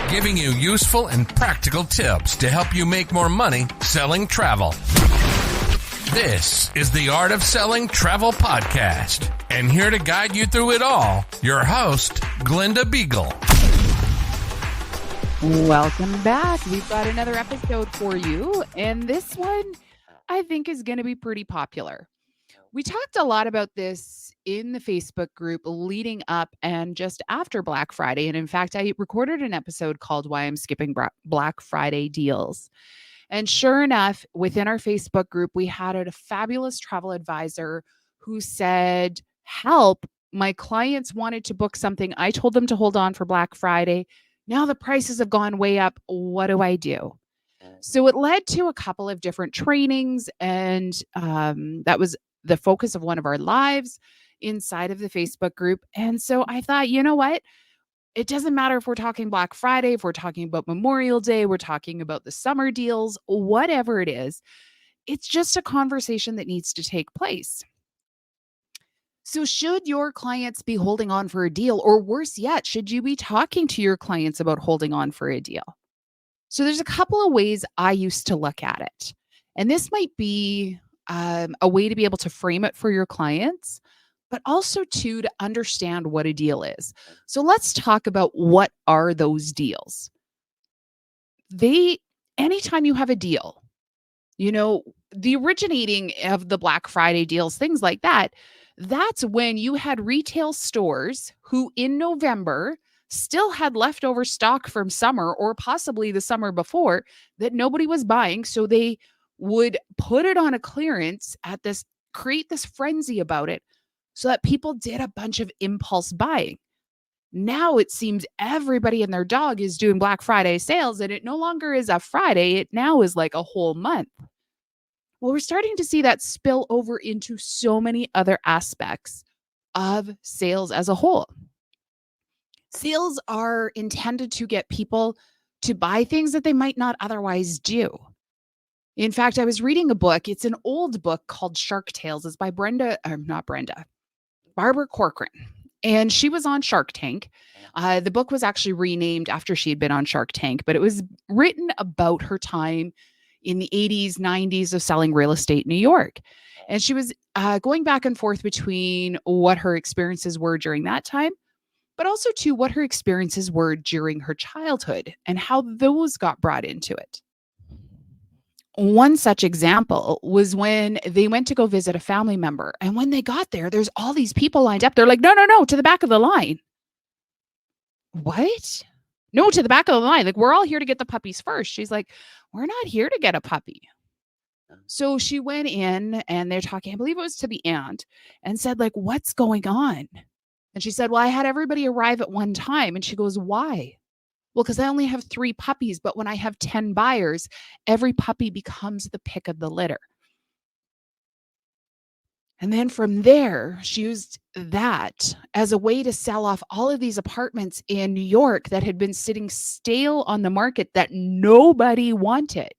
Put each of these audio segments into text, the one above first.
giving you useful and practical tips to help you make more money selling travel. This is the Art of Selling Travel Podcast, and here to guide you through it all, your host, Glenda Beagle. Welcome back. We've got another episode for you, and this one I think is going to be pretty popular. We talked a lot about this in the Facebook group leading up and just after Black Friday. And in fact, I recorded an episode called Why I'm Skipping Black Friday Deals. And sure enough, within our Facebook group, we had a fabulous travel advisor who said, help, my clients wanted to book something. I told them to hold on for Black Friday. Now the prices have gone way up. What do I do? So it led to a couple of different trainings, and that was the focus of one of our lives inside of the Facebook group. And so I thought, you know what? It doesn't matter if we're talking Black Friday, if we're talking about Memorial Day, we're talking about the summer deals, whatever it is, it's just a conversation that needs to take place. So should your clients be holding on for a deal, or worse yet, should you be talking to your clients about holding on for a deal? So there's a couple of ways I used to look at it. And this might be a way to be able to frame it for your clients, but also to understand what a deal is. So let's talk about what are those deals. Anytime you have a deal, the originating of the Black Friday deals, things like that, that's when you had retail stores who in November still had leftover stock from summer or possibly the summer before that nobody was buying. So they would put it on a clearance create this frenzy about it so that people did a bunch of impulse buying. Now it seems everybody and their dog is doing Black Friday sales, and it no longer is a Friday. It now is like a whole month. Well, we're starting to see that spill over into so many other aspects of sales as a whole. Sales are intended to get people to buy things that they might not otherwise do. In fact, I was reading a book. It's an old book called Shark Tales. It's by Barbara Corcoran. And she was on Shark Tank. The book was actually renamed after she had been on Shark Tank, but it was written about her time in the 80s, 90s of selling real estate in New York. And she was going back and forth between what her experiences were during that time, but also to what her experiences were during her childhood and how those got brought into it. One such example was when they went to go visit a family member. And when they got there, there's all these people lined up. They're like, no, to the back of the line. What? No, to the back of the line. Like, we're all here to get the puppies first. She's like, we're not here to get a puppy. So she went in and they're talking, I believe it was to the aunt, and said, like, what's going on? And she said, well, I had everybody arrive at one time. And she goes, why? Well, because I only have 3 puppies, but when I have 10 buyers, every puppy becomes the pick of the litter. And then from there, she used that as a way to sell off all of these apartments in New York that had been sitting stale on the market that nobody wanted.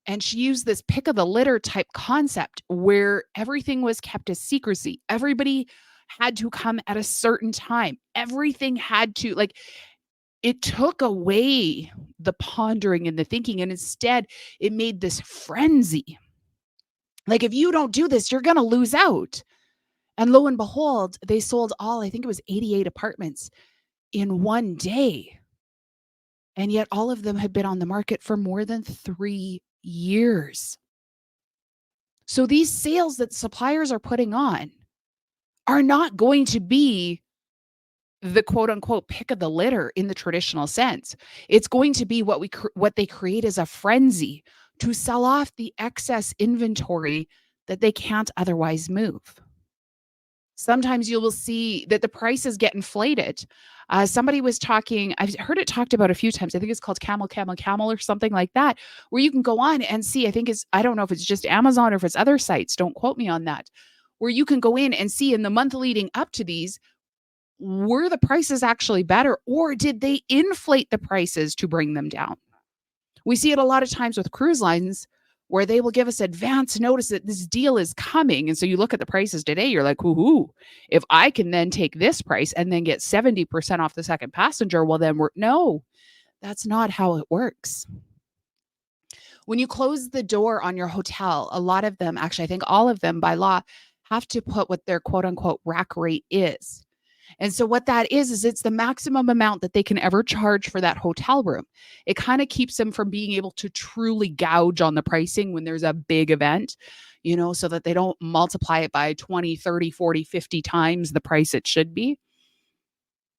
And she used this pick of the litter type concept where everything was kept as secrecy. Everybody had to come at a certain time. Everything had to, it took away the pondering and the thinking, and instead it made this frenzy. Like, if you don't do this, you're going to lose out. And lo and behold, they sold I think it was 88 apartments in one day. And yet all of them had been on the market for more than 3 years. So these sales that suppliers are putting on are not going to be the quote unquote pick of the litter in the traditional sense. It's going to be what they create as a frenzy to sell off the excess inventory that they can't otherwise move. Sometimes you will see that the prices get inflated. Somebody was talking, I've heard it talked about a few times. I think it's called Camel or something like that, where you can go on and see, I don't know if it's just Amazon or if it's other sites, don't quote me on that, where you can go in and see in the month leading up to these, were the prices actually better, or did they inflate the prices to bring them down? We see it a lot of times with cruise lines where they will give us advance notice that this deal is coming. And so you look at the prices today, you're like, woohoo, if I can then take this price and then get 70% off the second passenger, well, then no, that's not how it works. When you close the door on your hotel, a lot of them, actually, I think all of them by law, have to put what their quote unquote rack rate is. And so what that is it's the maximum amount that they can ever charge for that hotel room. It kind of keeps them from being able to truly gouge on the pricing when there's a big event, so that they don't multiply it by 20, 30, 40, 50 times the price it should be.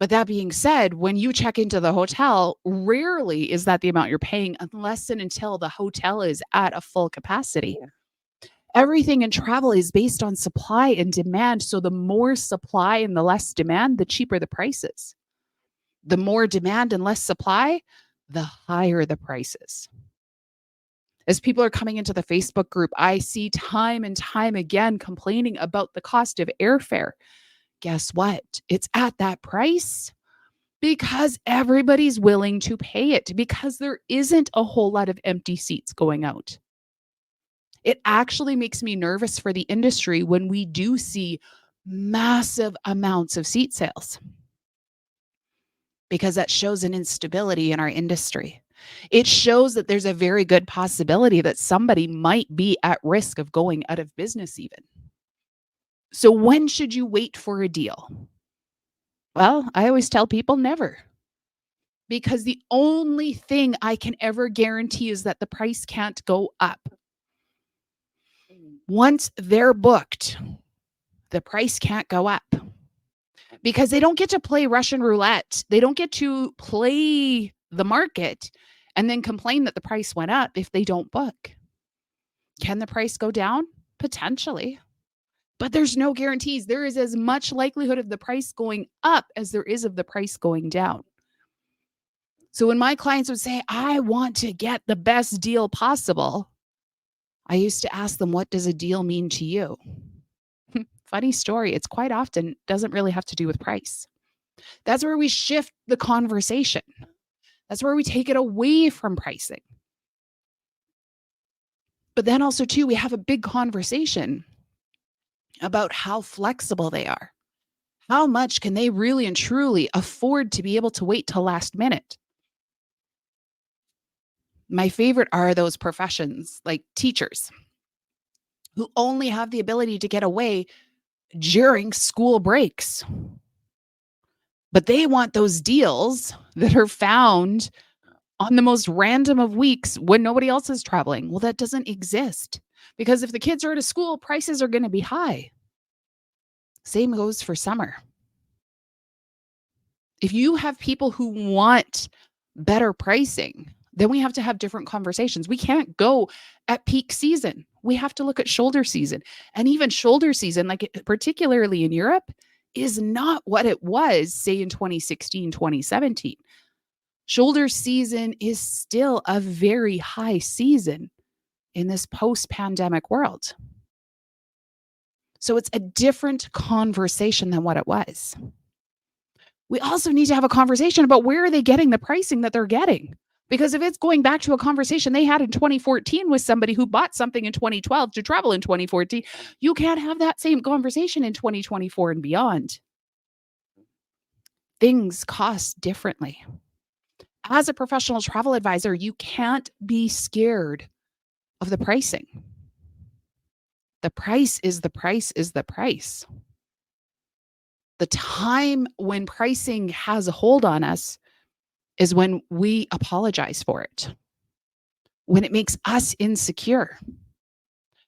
But that being said, when you check into the hotel, rarely is that the amount you're paying unless and until the hotel is at a full capacity. Yeah. Everything in travel is based on supply and demand. So the more supply and the less demand, the cheaper the prices. The more demand and less supply, the higher the prices. As people are coming into the Facebook group, I see time and time again complaining about the cost of airfare. Guess what? It's at that price because everybody's willing to pay it, because there isn't a whole lot of empty seats going out. It actually makes me nervous for the industry when we do see massive amounts of seat sales, because that shows an instability in our industry. It shows that there's a very good possibility that somebody might be at risk of going out of business even. So when should you wait for a deal? Well, I always tell people never. Because the only thing I can ever guarantee is that the price can't go up. Once they're booked, the price can't go up. Because they don't get to play Russian roulette. They don't get to play the market and then complain that the price went up if they don't book. Can the price go down? Potentially. But there's no guarantees. There is as much likelihood of the price going up as there is of the price going down. So when my clients would say, I want to get the best deal possible, I used to ask them, what does a deal mean to you? Funny story. It's quite often doesn't really have to do with price. That's where we shift the conversation. That's where we take it away from pricing. But then also too, we have a big conversation about how flexible they are. How much can they really and truly afford to be able to wait till last minute? My favorite are those professions like teachers who only have the ability to get away during school breaks. But they want those deals that are found on the most random of weeks when nobody else is traveling. Well, that doesn't exist, because if the kids are at a school, prices are going to be high. Same goes for summer. If you have people who want better pricing, then we have to have different conversations. We can't go at peak season. We have to look at shoulder season. And even shoulder season, like particularly in Europe, is not what it was, say, in 2016, 2017. Shoulder season is still a very high season in this post-pandemic world. So it's a different conversation than what it was. We also need to have a conversation about where are they getting the pricing that they're getting? Because if it's going back to a conversation they had in 2014 with somebody who bought something in 2012 to travel in 2014, you can't have that same conversation in 2024 and beyond. Things cost differently. As a professional travel advisor, you can't be scared of the pricing. The price is the price is the price. The time when pricing has a hold on us is when we apologize for it, when it makes us insecure.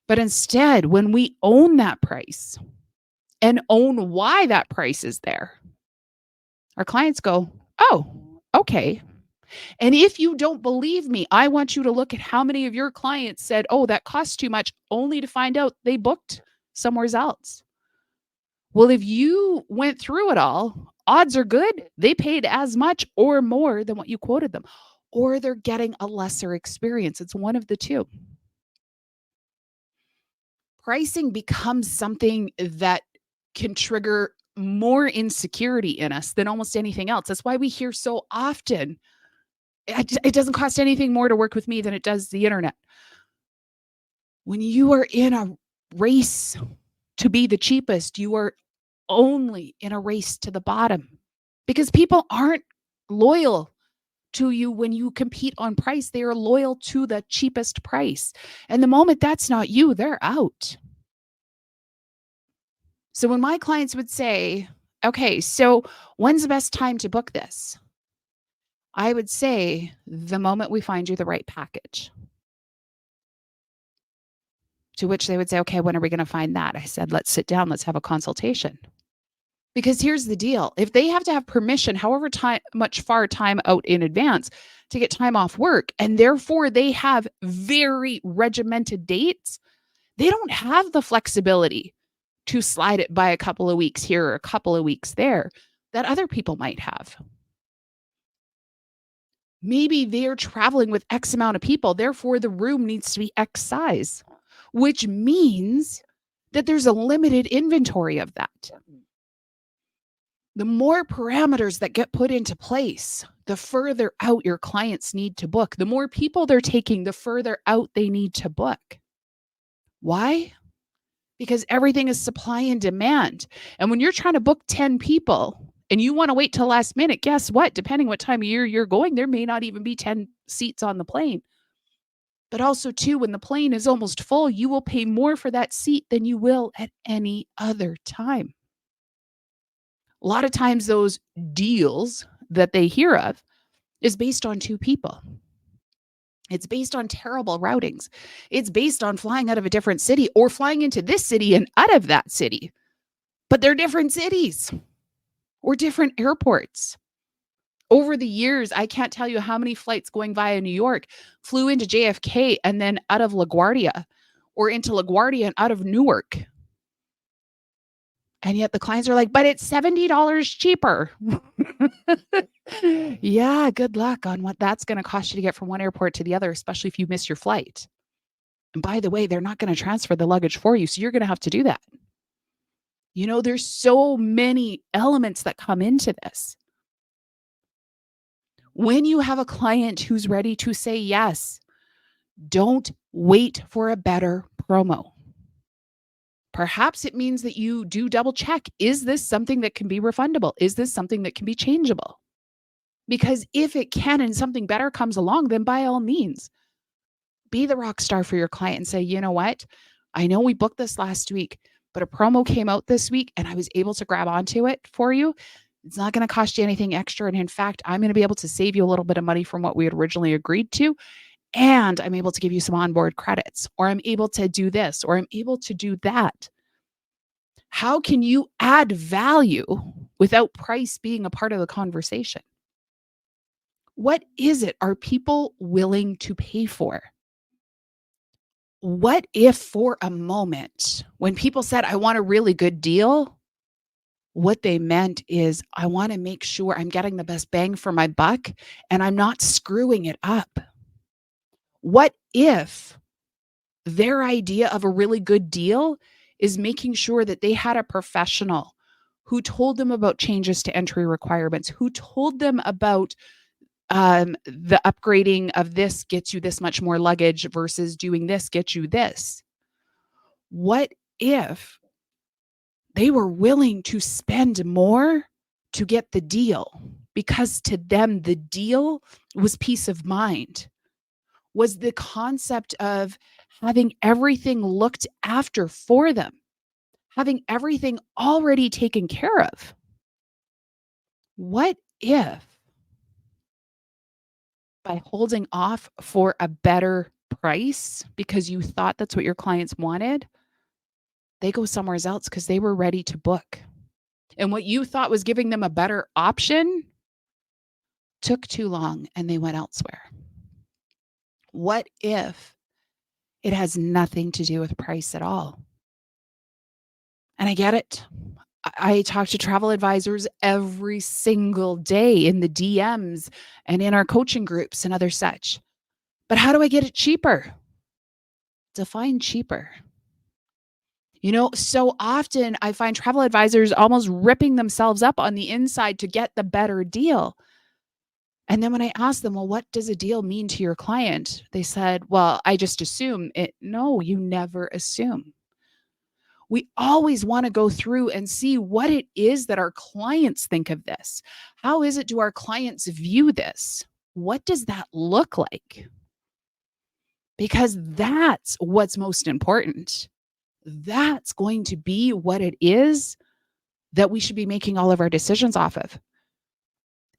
But instead, when we own that price and own why that price is there, our clients go, oh, okay. And if you don't believe me, I want you to look at how many of your clients said, oh, that costs too much, only to find out they booked somewhere else. Well, if you went through it all, odds are good they paid as much or more than what you quoted them, or they're getting a lesser experience. It's one of the two. Pricing becomes something that can trigger more insecurity in us than almost anything else. That's why we hear so often, it doesn't cost anything more to work with me than it does the internet. When you are in a race to be the cheapest, you are only in a race to the bottom because people aren't loyal to you when you compete on price. They are loyal to the cheapest price. And the moment that's not you, they're out. So when my clients would say, okay, so when's the best time to book this? I would say the moment we find you the right package. To which they would say, okay, when are we going to find that? I said, let's sit down, let's have a consultation. Because here's the deal. If they have to have permission, however much far time out in advance to get time off work, and therefore they have very regimented dates, they don't have the flexibility to slide it by a couple of weeks here or a couple of weeks there that other people might have. Maybe they're traveling with X amount of people, therefore the room needs to be X size, which means that there's a limited inventory of that. The more parameters that get put into place, the further out your clients need to book. The more people they're taking, the further out they need to book. Why? Because everything is supply and demand. And when you're trying to book 10 people and you want to wait till last minute, guess what? Depending what time of year you're going, there may not even be 10 seats on the plane. But also, too, when the plane is almost full, you will pay more for that seat than you will at any other time. A lot of times those deals that they hear of is based on 2 people. It's based on terrible routings. It's based on flying out of a different city or flying into this city and out of that city. But they're different cities or different airports. Over the years, I can't tell you how many flights going via New York flew into JFK and then out of LaGuardia, or into LaGuardia and out of Newark. And yet the clients are like, but it's $70 cheaper. Yeah, good luck on what that's going to cost you to get from one airport to the other, especially if you miss your flight. And by the way, they're not going to transfer the luggage for you, so you're going to have to do that. You know, there's so many elements that come into this. When you have a client who's ready to say yes, don't wait for a better promo. Perhaps it means that you do double check. Is this something that can be refundable? Is this something that can be changeable? Because if it can and something better comes along, then by all means, be the rock star for your client and say, you know what? I know we booked this last week, but a promo came out this week and I was able to grab onto it for you. It's not going to cost you anything extra. And in fact, I'm going to be able to save you a little bit of money from what we had originally agreed to. And I'm able to give you some onboard credits, or I'm able to do this, or I'm able to do that. How can you add value without price being a part of the conversation? What is it are people willing to pay for? What if for a moment, when people said, I want a really good deal, what they meant is, I want to make sure I'm getting the best bang for my buck and I'm not screwing it up? What if their idea of a really good deal is making sure that they had a professional who told them about changes to entry requirements, who told them about the upgrading of this gets you this much more luggage versus doing this gets you this? What if they were willing to spend more to get the deal? Because to them, the deal was peace of mind, was the concept of having everything looked after for them, having everything already taken care of. What if by holding off for a better price because you thought that's what your clients wanted, they go somewhere else because they were ready to book? And what you thought was giving them a better option took too long and they went elsewhere. What if it has nothing to do with price at all? And I get it. I talk to travel advisors every single day in the DMs and in our coaching groups and other such. But how do I get it cheaper? Define cheaper. You know, so often I find travel advisors almost ripping themselves up on the inside to get the better deal. And then when I asked them, well, what does a deal mean to your client? They said, well, I just assume it. No, you never assume. We always want to go through and see what it is that our clients think of this. How is it do our clients view this? What does that look like? Because that's what's most important. That's going to be what it is that we should be making all of our decisions off of.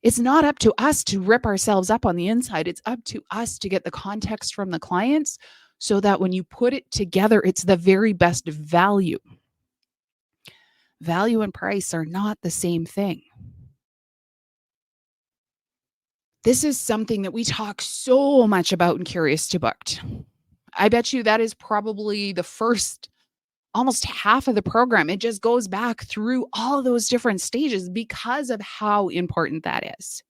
It's not up to us to rip ourselves up on the inside. It's up to us to get the context from the clients so that when you put it together, it's the very best value. Value and price are not the same thing. This is something that we talk so much about in Curious to Booked. I bet you that is probably the first almost half of the program. It just goes back through all those different stages because of how important that is.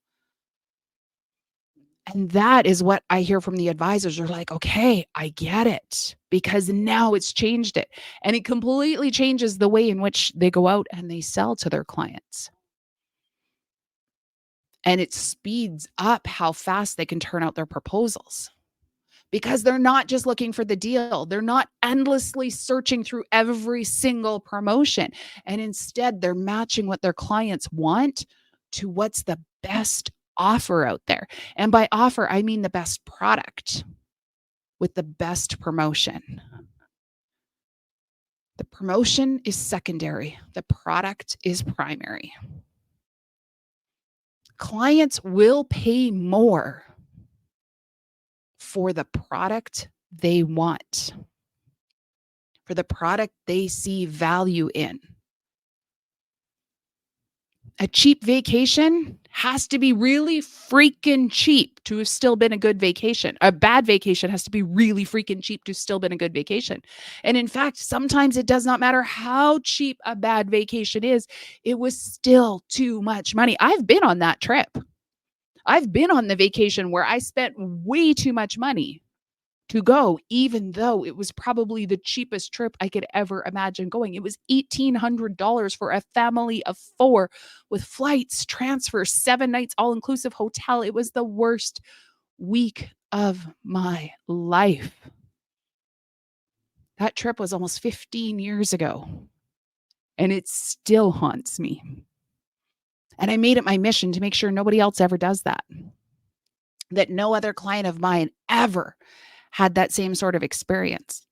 And that is what I hear from the advisors. They're like, okay, I get it, because now it's changed it. And it completely changes the way in which they go out and they sell to their clients. And it speeds up how fast they can turn out their proposals, because they're not just looking for the deal. They're not endlessly searching through every single promotion. And instead, they're matching what their clients want to what's the best offer out there. And by offer, I mean the best product with the best promotion. The promotion is secondary. The product is primary. Clients will pay more for the product they want, for the product they see value in. A cheap vacation has to be really freaking cheap to have still been a good vacation. A bad vacation has to be really freaking cheap to have still been a good vacation. And in fact, sometimes it does not matter how cheap a bad vacation is, it was still too much money. I've been on that trip. I've been on the vacation where I spent way too much money to go, even though it was probably the cheapest trip I could ever imagine going. It was $1,800 for a family of 4 with flights, transfers, 7 nights, all-inclusive hotel. It was the worst week of my life. That trip was almost 15 years ago, and it still haunts me. And I made it my mission to make sure nobody else ever does that, that no other client of mine ever had that same sort of experience.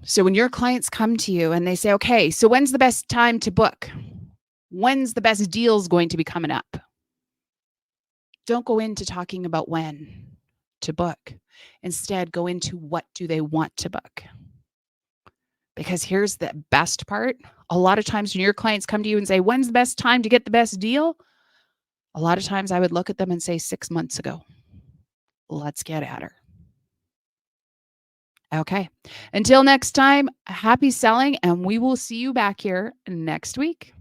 So when your clients come to you and they say, okay, so when's the best time to book? When's the best deals going to be coming up? Don't go into talking about when to book. Instead, go into what do they want to book. Because here's the best part. A lot of times when your clients come to you and say, when's the best time to get the best deal? A lot of times I would look at them and say 6 months ago. Let's get at her. Okay. Until next time, happy selling, and we will see you back here next week.